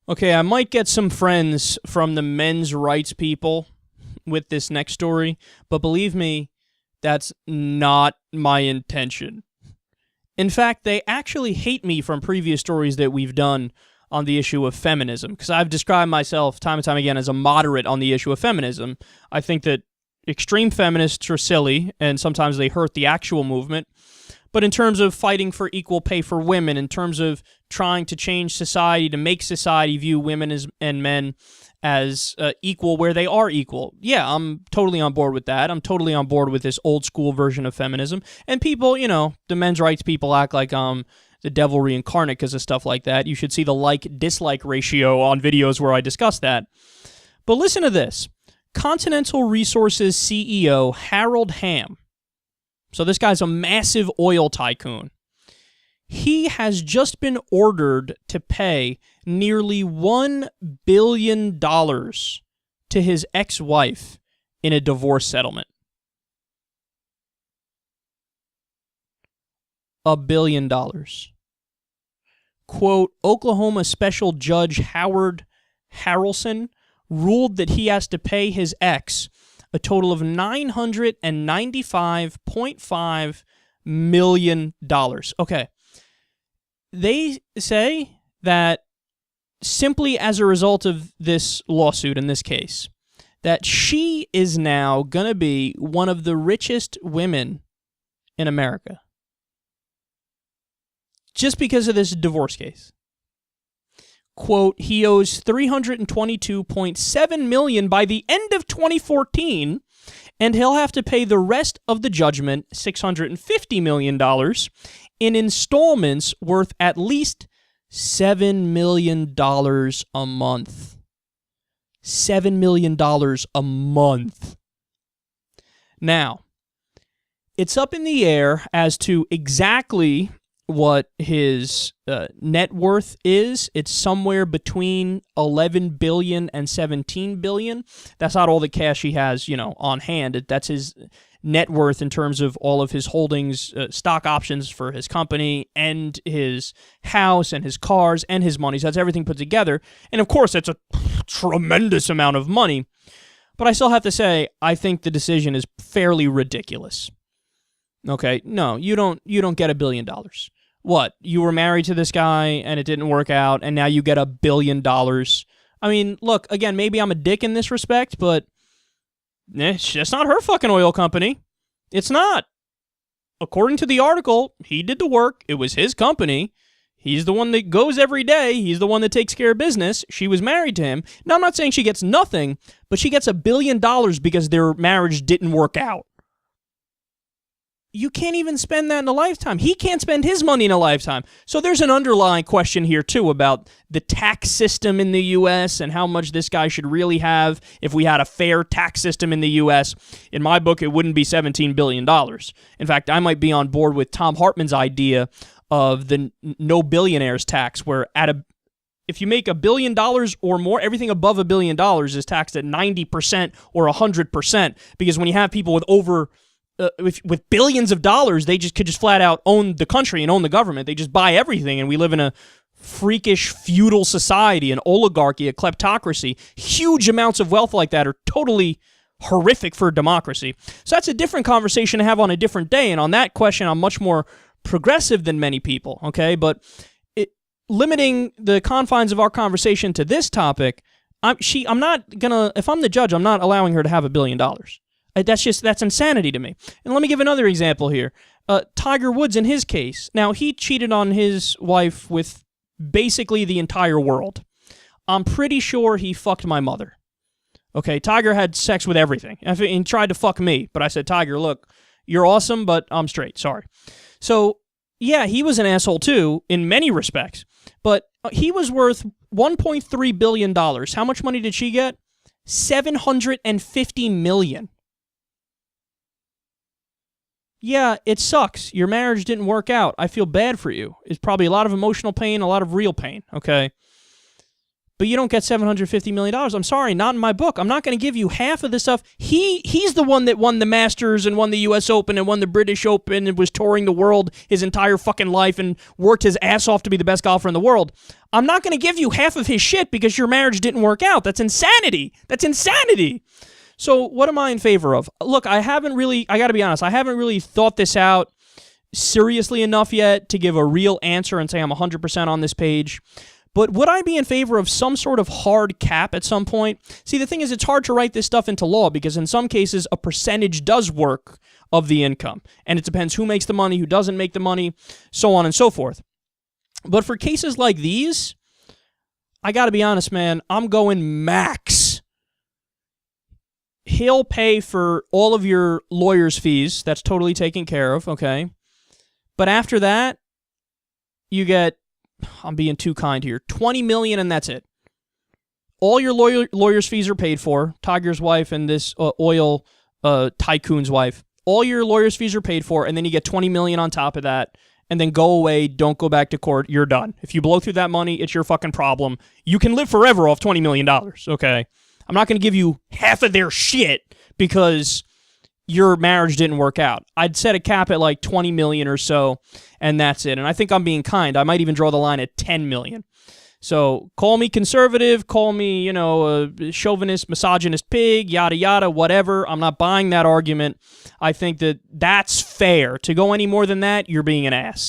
Okay, I might get some friends from the men's rights people with this next story, but believe me, that's not my intention. In fact, they actually hate me from previous stories that we've done on the issue of feminism, because I've described myself time and time again as a moderate on the issue of feminism. I think that extreme feminists are silly, and sometimes they hurt the actual movement. But in terms of fighting for equal pay for women, in terms of trying to change society, to make society view women and men as equal where they are equal, yeah, I'm totally on board with that. I'm totally on board with this old school version of feminism. And people, the men's rights people act like the devil reincarnate because of stuff like that. You should see the like-dislike ratio on videos where I discuss that. But listen to this. Continental Resources CEO Harold Hamm, so this guy's a massive oil tycoon, he has just been ordered to pay nearly $1 billion to his ex-wife in a divorce settlement. $1 billion. Quote, Oklahoma Special Judge Howard Harrelson ruled that he has to pay his ex a total of $995.5 million. Okay. They say that simply as a result of this lawsuit in this case, that she is now going to be one of the richest women in America. Just because of this divorce case. Quote, he owes $322.7 million by the end of 2014, and he'll have to pay the rest of the judgment, $650 million, in installments worth at least $7 million a month. $7 million a month. Now, it's up in the air as to exactly what his net worth is. It's somewhere between $11 billion and $17 billion. That's not all the cash he has, on hand. That's his net worth in terms of all of his holdings, stock options for his company, and his house, and his cars, and his money. So that's everything put together. And of course, that's a tremendous amount of money. But I still have to say, I think the decision is fairly ridiculous. Okay, no, you don't get $1 billion. What? You were married to this guy and it didn't work out, and now you get $1 billion. I mean, look, again, maybe I'm a dick in this respect, but it's not her fucking oil company. It's not. According to the article, he did the work. It was his company. He's the one that goes every day. He's the one that takes care of business. She was married to him. Now, I'm not saying she gets nothing, but she gets $1 billion because their marriage didn't work out. You can't even spend that in a lifetime. He can't spend his money in a lifetime. So there's an underlying question here, too, about the tax system in the U.S. and how much this guy should really have if we had a fair tax system in the U.S. In my book, it wouldn't be $17 billion. In fact, I might be on board with Tom Hartman's idea of the no billionaires tax, where if you make $1 billion or more, everything above $1 billion is taxed at 90% or 100%, because when you have people with with billions of dollars, they could just flat out own the country and own the government. They just buy everything, and we live in a freakish feudal society, an oligarchy, a kleptocracy. Huge amounts of wealth like that are totally horrific for democracy. So that's a different conversation to have on a different day, and on that question, I'm much more progressive than many people, okay? But limiting the confines of our conversation to this topic, I'm not gonna, if I'm the judge, I'm not allowing her to have $1 billion. That's insanity to me. And let me give another example here. Tiger Woods, in his case, now he cheated on his wife with basically the entire world. I'm pretty sure he fucked my mother. Okay, Tiger had sex with everything. He tried to fuck me, but I said, Tiger, look, you're awesome, but I'm straight, sorry. So, yeah, he was an asshole too, in many respects. But he was worth $1.3 billion. How much money did she get? $750 million. Yeah, it sucks. Your marriage didn't work out. I feel bad for you. It's probably a lot of emotional pain, a lot of real pain, okay? but you don't get $750 million. I'm sorry, not in my book. I'm not going to give you half of this stuff. He's the one that won the Masters and won the U.S. Open and won the British Open and was touring the world his entire fucking life and worked his ass off to be the best golfer in the world. I'm not going to give you half of his shit because your marriage didn't work out. That's insanity. That's insanity. So what am I in favor of? Look, I got to be honest, I haven't really thought this out seriously enough yet to give a real answer and say I'm 100% on this page. But would I be in favor of some sort of hard cap at some point? See, the thing is, it's hard to write this stuff into law because in some cases, a percentage does work of the income. And it depends who makes the money, who doesn't make the money, so on and so forth. But for cases like these, I got to be honest, man, I'm going max. He'll pay for all of your lawyer's fees. That's totally taken care of, okay? But after that, you get, I'm being too kind here, $20 million and that's it. All your lawyer's fees are paid for. Tiger's wife and this oil tycoon's wife. All your lawyer's fees are paid for, and then you get $20 million on top of that, and then go away, don't go back to court, you're done. If you blow through that money, it's your fucking problem. You can live forever off $20 million, okay? I'm not going to give you half of their shit because your marriage didn't work out. I'd set a cap at like 20 million or so, and that's it. And I think I'm being kind. I might even draw the line at 10 million. So call me conservative, call me, a chauvinist, misogynist pig, yada, yada, whatever. I'm not buying that argument. I think that that's fair. To go any more than that, you're being an ass.